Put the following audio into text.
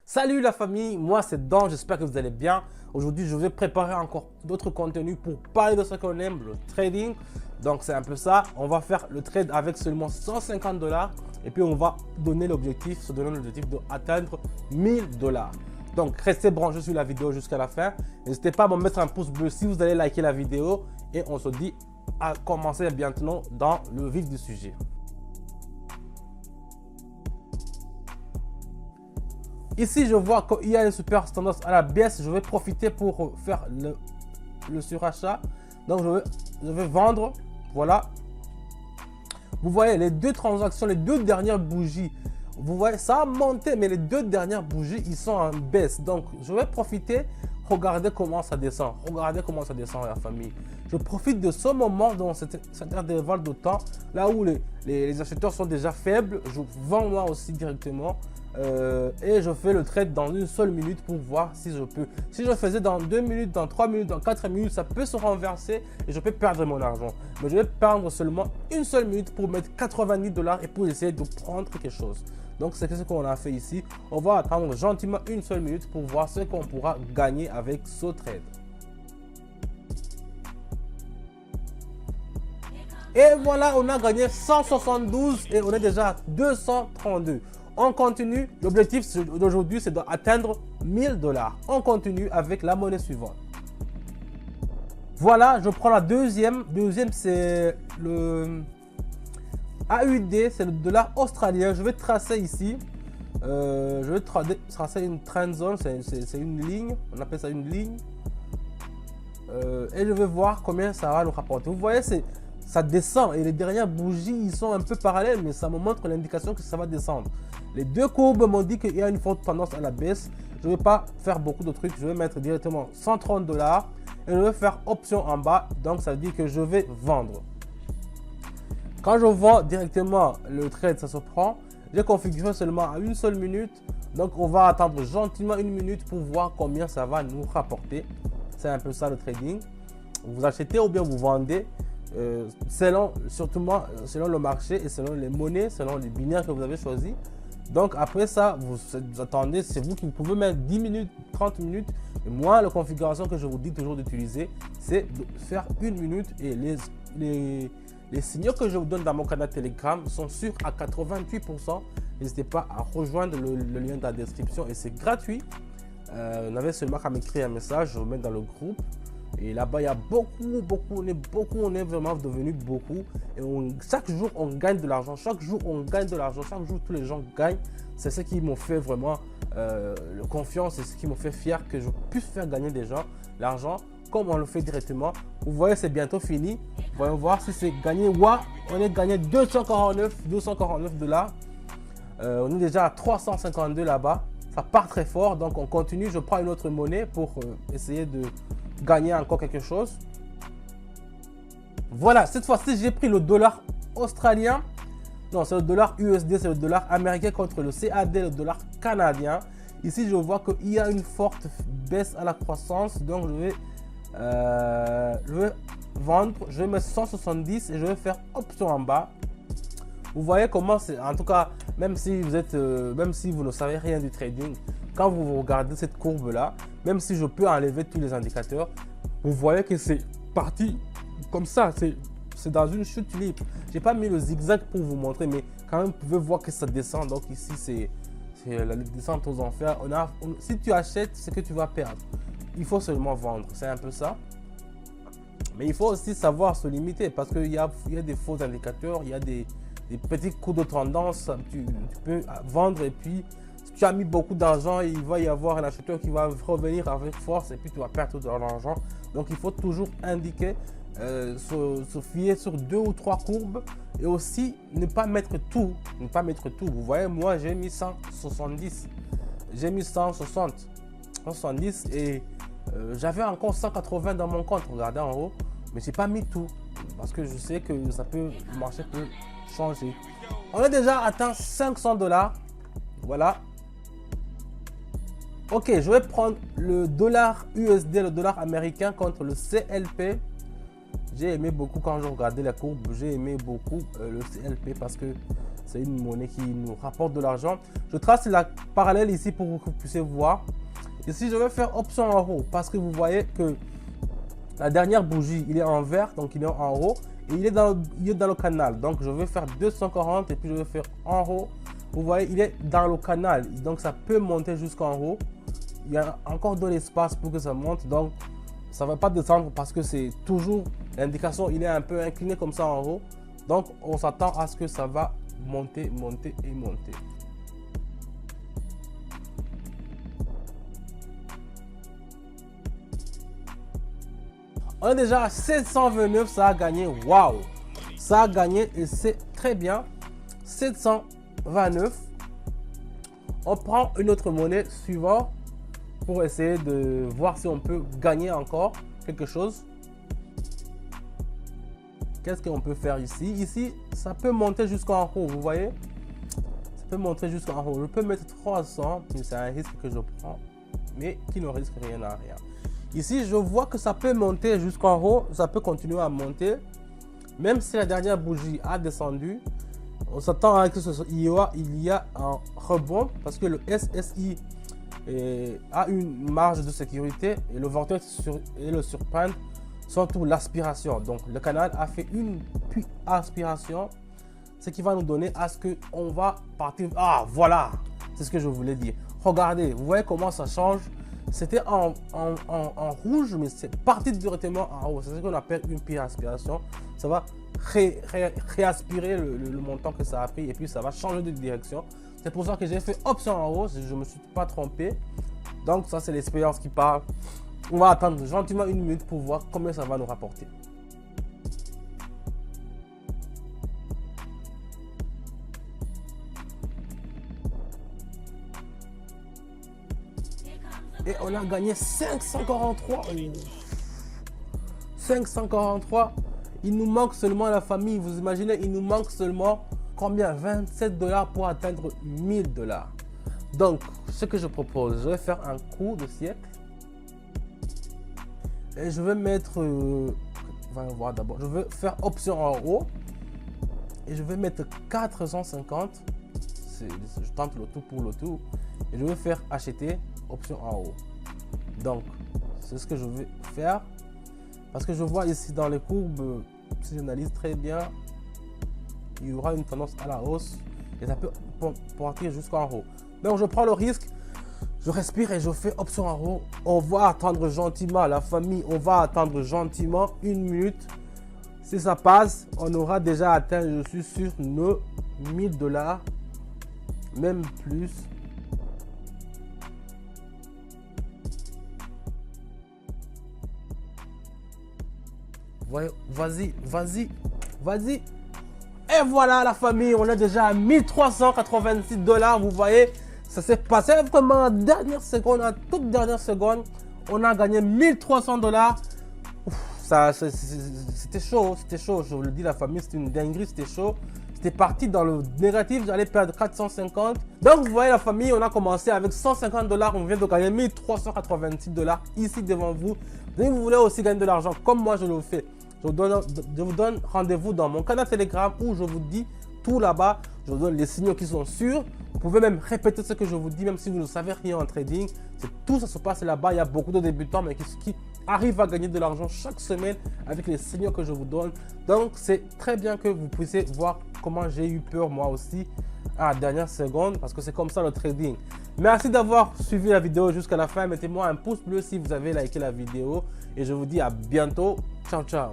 Salut la famille, moi c'est Dan, j'espère que vous allez bien. Aujourd'hui je vais préparer encore d'autres contenus pour parler de ce qu'on aime, le trading. Donc c'est un peu ça, on va faire le trade avec seulement 150 $ et puis on va donner l'objectif, se donner l'objectif d'atteindre 1000 $. Donc restez branchés sur la vidéo jusqu'à la fin. N'hésitez pas à me mettre un pouce bleu si vous allez liker la vidéo et on se dit à commencer maintenant dans le vif du sujet. Ici, je vois qu'il y a une super tendance à la baisse. Je vais profiter pour faire le surachat. Donc, je vais vendre. Voilà. Vous voyez, les deux transactions, les deux dernières bougies. Vous voyez, ça a monté, mais les deux dernières bougies, ils sont en baisse. Donc, je vais profiter. Regardez comment ça descend. Regardez comment ça descend, la famille. Je profite de ce moment dans cet intervalle de temps, là où les acheteurs sont déjà faibles. Je vends moi aussi directement. Et je fais le trade dans une seule minute pour voir si je peux. Si je faisais dans 2 minutes, dans 3 minutes, dans 4 minutes, ça peut se renverser et je peux perdre mon argent. Mais je vais perdre seulement une seule minute pour mettre 90 $ et pour essayer de prendre quelque chose. Donc c'est ce qu'on a fait ici. On va attendre gentiment une seule minute pour voir ce qu'on pourra gagner avec ce trade. Et voilà, on a gagné 172 et on est déjà à 232. On continue, l'objectif d'aujourd'hui c'est d'atteindre 1000 $. On continue avec la monnaie suivante. Voilà, je prends la deuxième. Deuxième c'est le AUD, c'est le dollar australien. Je vais tracer ici. Je vais tracer une trend zone, c'est une ligne. On appelle ça une ligne. Et je vais voir combien ça va nous rapporter. Vous voyez, ça descend et les dernières bougies ils sont un peu parallèles, mais ça me montre l'indication que ça va descendre. Les deux courbes m'ont dit qu'il y a une forte tendance à la baisse. Je ne vais pas faire beaucoup de trucs, je vais mettre directement 130 $ et je vais faire option en bas, donc ça veut dire que je vais vendre. Quand je vends directement, le trade ça se prend. J'ai configuré seulement à une seule minute, donc on va attendre gentiment une minute pour voir combien ça va nous rapporter. C'est un peu ça le trading. Vous achetez ou bien vous vendez. Selon le marché et selon les monnaies, selon les binaires que vous avez choisi. Donc après ça, vous attendez, c'est vous qui pouvez mettre 10 minutes, 30 minutes. Et moi, la configuration que je vous dis toujours d'utiliser, c'est de faire une minute. Et les signaux que je vous donne dans mon canal Telegram sont sûrs à 88%. N'hésitez pas à rejoindre le lien dans la description et c'est gratuit. Vous n'avez seulement qu'à m'écrire un message, je vous mets dans le groupe. Et là-bas, il y a on est vraiment devenu beaucoup. Et chaque jour, on gagne de l'argent. Chaque jour, on gagne de l'argent. Chaque jour, tous les gens gagnent. C'est ce qui m'a fait vraiment confiance. C'est ce qui m'a fait fier que je puisse faire gagner des gens l'argent comme on le fait directement. Vous voyez, c'est bientôt fini. Voyons voir si c'est gagné. Ouais, on est gagné 249 $. On est déjà à 352 là-bas. Ça part très fort. Donc, on continue. Je prends une autre monnaie pour essayer de gagner encore quelque chose. Voilà, cette fois-ci j'ai pris le dollar australien. Non, c'est le dollar USD, c'est le dollar américain contre le CAD, le dollar canadien. Ici je vois qu'il y a une forte baisse à la croissance, donc je vais vendre, je vais mettre 170 et je vais faire option en bas. Vous voyez comment c'est, en tout cas, même si vous ne savez rien du trading, quand vous regardez cette courbe là, même si je peux enlever tous les indicateurs, vous voyez que c'est parti comme ça, c'est dans une chute libre. J'ai pas mis le zigzag pour vous montrer, mais quand même vous pouvez voir que ça descend. Donc ici c'est la descente aux enfers. Si tu achètes, c'est que tu vas perdre. Il faut seulement vendre, c'est un peu ça. Mais il faut aussi savoir se limiter parce qu'il y a des faux indicateurs, il y a des petits coups de tendance. Tu peux vendre et puis si tu as mis beaucoup d'argent, il va y avoir un acheteur qui va revenir avec force et puis tu vas perdre tout ton argent. Donc il faut toujours indiquer, se fier sur 2 ou 3 courbes et aussi ne pas mettre tout. Vous voyez, moi j'ai mis 170, j'ai mis 170 et j'avais encore 180 dans mon compte. Regardez en haut, mais j'ai pas mis tout parce que je sais que le marché peut changer. On a déjà atteint 500 $. Voilà. Ok, je vais prendre le dollar USD, le dollar américain contre le CLP. J'ai aimé beaucoup quand je regardais la courbe, j'ai aimé beaucoup le CLP parce que C'est une monnaie qui nous rapporte de l'argent. Je trace la parallèle ici pour que vous puissiez voir. Ici, je vais faire option en haut parce que vous voyez que la dernière bougie, il est en vert, donc il est en haut. Et il est dans le canal. Donc, je vais faire 240 et puis je vais faire en haut. Vous voyez, il est dans le canal. Donc, ça peut monter jusqu'en haut. Il y a encore de l'espace pour que ça monte. Donc, ça ne va pas descendre parce que c'est toujours l'indication. Il est un peu incliné comme ça en haut. Donc, on s'attend à ce que ça va monter, monter et monter. On est déjà à 729, ça a gagné. Waouh! Ça a gagné et c'est très bien. 729. On prend une autre monnaie suivante pour essayer de voir si on peut gagner encore quelque chose. Qu'est-ce qu'on peut faire ici? Ici, ça peut monter jusqu'en haut, vous voyez? Ça peut monter jusqu'en haut. Je peux mettre 300, mais c'est un risque que je prends, mais qui ne risque rien à rien. Ici, je vois que ça peut monter jusqu'en haut, ça peut continuer à monter. Même si la dernière bougie a descendu, on s'attend à ce qu'il y a un rebond parce que le SSI a une marge de sécurité et le vortex et le surprendre sont pour l'aspiration. Donc, le canal a fait une aspiration, ce qui va nous donner à ce qu'on va partir. Ah, voilà, c'est ce que je voulais dire. Regardez, vous voyez comment ça change. C'était en rouge, mais c'est parti directement en haut. C'est ce qu'on appelle une pire aspiration. Ça va réaspirer le montant que ça a pris et puis ça va changer de direction. C'est pour ça que j'ai fait option en haut. Je ne me suis pas trompé. Donc ça, c'est l'expérience qui parle. On va attendre gentiment une minute pour voir combien ça va nous rapporter. Et on a gagné 543. 543. Il nous manque seulement la famille. Vous imaginez, il nous manque seulement combien? 27 $ pour atteindre 1000 $. Donc, ce que je propose, je vais faire un coup de siècle. Et je vais mettre... on va voir d'abord. Je vais faire option en haut. Et je vais mettre 450. Je tente le tout pour le tout. Et je vais faire acheter. Option en haut. Donc, c'est ce que je vais faire. Parce que je vois ici dans les courbes, si j'analyse très bien, il y aura une tendance à la hausse. Et ça peut partir jusqu'en haut. Donc, je prends le risque. Je respire et je fais option en haut. On va attendre gentiment, la famille. On va attendre gentiment une minute. Si ça passe, on aura déjà atteint, je suis sûr, nos 1000 $. Même plus. Vas-y, vas-y, vas-y. Et voilà la famille, on est déjà à 1386 $. Vous voyez, ça s'est passé vraiment en dernière seconde, en toute dernière seconde. On a gagné 1300 $. C'était chaud, c'était chaud. Je vous le dis, la famille, c'était une dinguerie, c'était chaud. C'était parti dans le négatif, j'allais perdre 450. Donc, vous voyez la famille, on a commencé avec 150 $. On vient de gagner 1386 $ ici devant vous. Si vous voulez aussi gagner de l'argent comme moi je le fais, je vous donne rendez-vous dans mon canal Telegram où je vous dis tout là-bas. Je vous donne les signaux qui sont sûrs. Vous pouvez même répéter ce que je vous dis, même si vous ne savez rien en trading. Tout ça se passe là-bas. Il y a beaucoup de débutants, mais qui arrivent à gagner de l'argent chaque semaine avec les signaux que je vous donne. Donc, c'est très bien que vous puissiez voir comment j'ai eu peur moi aussi à la dernière seconde, parce que c'est comme ça le trading. Merci d'avoir suivi la vidéo jusqu'à la fin. Mettez-moi un pouce bleu si vous avez liké la vidéo. Et je vous dis à bientôt. Ciao, ciao.